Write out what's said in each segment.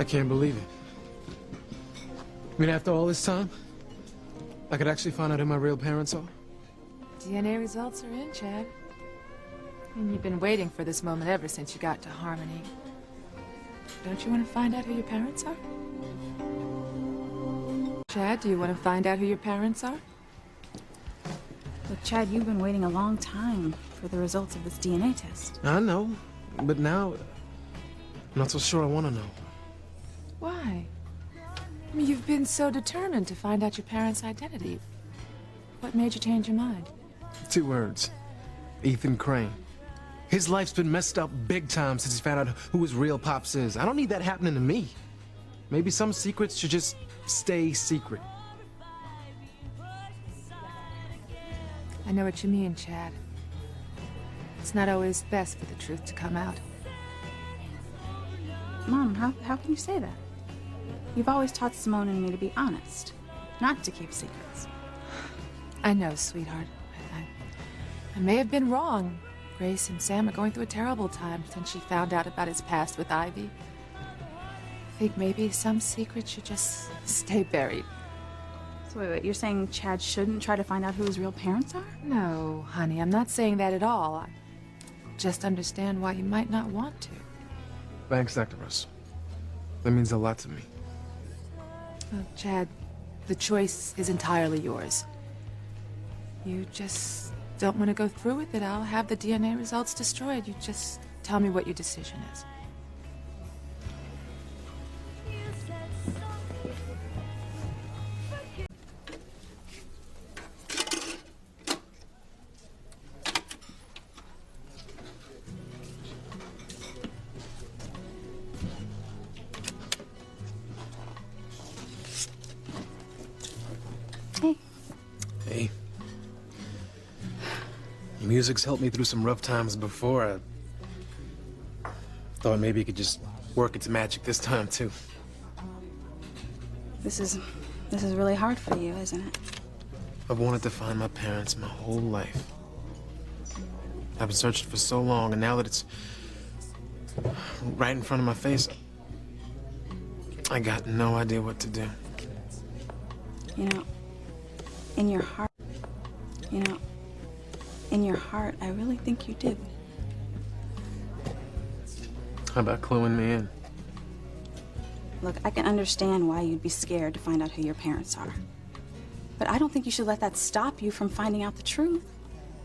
I can't believe it. I mean, after all this time, I could actually find out who my real parents are? DNA results are in, Chad. And you've been waiting for this moment ever since you got to Harmony. Don't you want to find out who your parents are? Chad, do you want to find out who your parents are? Look, Chad, you've been waiting a long time for the results of this DNA test. I know, but now I'm not so sure I want to know. Why? I mean, you've been so determined to find out your parents' identity. What made you change your mind? 2 words. Ethan Crane. His life's been messed up big time since he found out who his real pops is. I don't need that happening to me. Maybe some secrets should just stay secret. I know what you mean, Chad. It's not always best for the truth to come out. Mom, how can you say that? You've always taught Simone and me to be honest, not to keep secrets. I know, sweetheart. I may have been wrong. Grace and Sam are going through a terrible time since she found out about his past with Ivy. I think maybe some secrets should just stay buried. So wait, you're saying Chad shouldn't try to find out who his real parents are? No, honey, I'm not saying that at all. I just understand why you might not want to. Thanks, Dr. Russ. That means a lot to me. Well, Chad, the choice is entirely yours. You just don't want to go through with it, I'll have the DNA results destroyed. You just tell me what your decision is. Hey. Hey. Music's helped me through some rough times before. I thought maybe it could just work its magic this time, too. This is really hard for you, isn't it? I've wanted to find my parents my whole life. I've been searching for so long, and now that it's right in front of my face, I got no idea what to do. You know, in your heart, I really think you do. How about cluing me in? Look, I can understand why you'd be scared to find out who your parents are. But I don't think you should let that stop you from finding out the truth.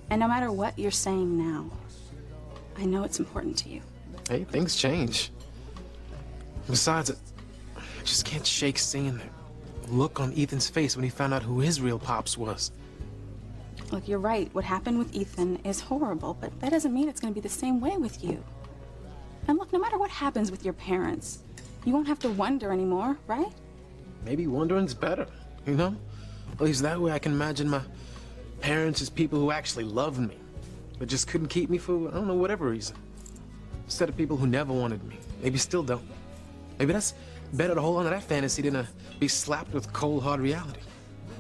And no matter what you're saying now, I know it's important to you. Hey, things change. Besides, I just can't shake seeing the look on Ethan's face when he found out who his real pops was. Look, you're right. What happened with Ethan is horrible, but that doesn't mean it's going to be the same way with you. And look, no matter what happens with your parents, you won't have to wonder anymore, right? Maybe wondering's better, you know? At least that way I can imagine my parents as people who actually loved me, but just couldn't keep me for, I don't know, whatever reason. Instead of people who never wanted me, maybe still don't. Maybe that's better to hold on to that fantasy than to be slapped with cold, hard reality.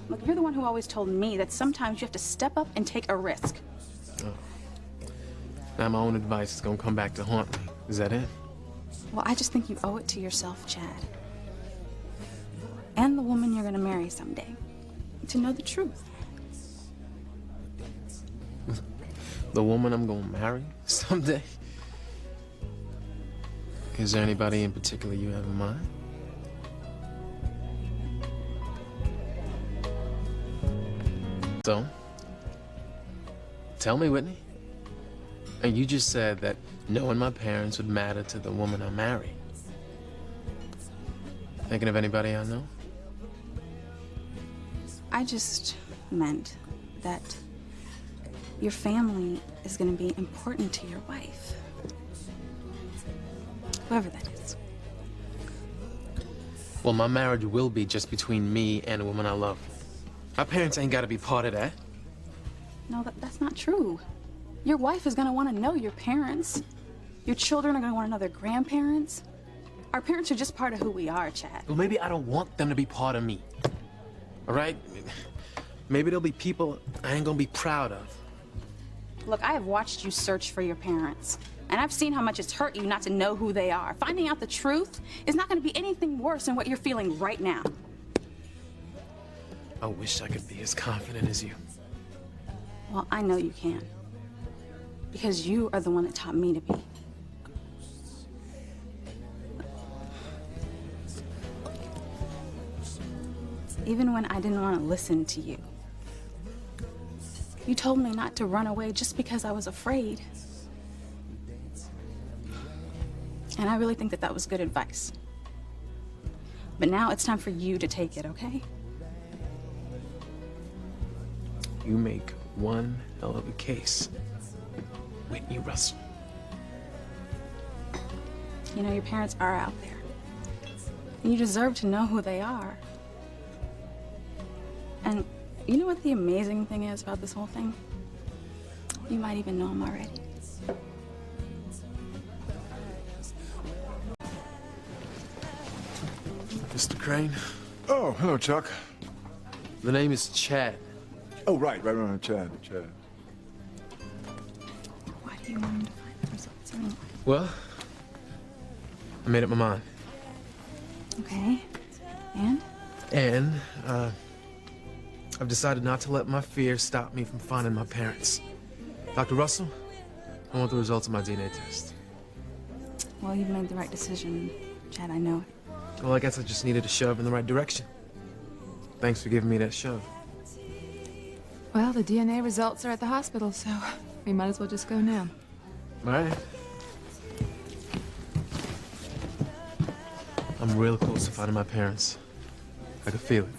Look, you're the one who always told me that sometimes you have to step up and take a risk. Oh. Now my own advice is gonna come back to haunt me. Is that it? Well, I just think you owe it to yourself, Chad. And the woman you're gonna marry someday. To know the truth. The woman I'm gonna marry someday? Is there anybody in particular you have in mind? So, tell me, Whitney. And you just said that knowing my parents would matter to the woman I marry. Thinking of anybody I know? I just meant that your family is going to be important to your wife. Whoever that is. Well, my marriage will be just between me and a woman I love. My parents ain't got to be part of that. No, that's not true. Your wife is going to want to know your parents. Your children are going to want to know their grandparents. Our parents are just part of who we are, Chad. Well, maybe I don't want them to be part of me. All right? Maybe there'll be people I ain't gonna be proud of. Look, I have watched you search for your parents. And I've seen how much it's hurt you not to know who they are. Finding out the truth is not going to be anything worse than what you're feeling right now. I wish I could be as confident as you. Well, I know you can. Because you are the one that taught me to be. Even when I didn't want to listen to you. You told me not to run away just because I was afraid. And I really think that that was good advice. But now it's time for you to take it, okay? You make one hell of a case, Whitney Russell. You know, your parents are out there. And you deserve to know who they are. And you know what the amazing thing is about this whole thing? You might even know them already. Mr. Crane, Oh, hello, Chuck. the name is Chad. Oh, right, Chad. Why do you want me to find the results anyway? Well, I made up my mind. Okay. And? And, I've decided not to let my fear stop me from finding my parents. Dr. Russell, I want the results of my DNA test. Well, you've made the right decision, Chad, I know it. Well, I guess I just needed a shove in the right direction. Thanks for giving me that shove. Well, the DNA results are at the hospital, so we might as well just go now. All right. I'm real close to finding my parents. I could feel it.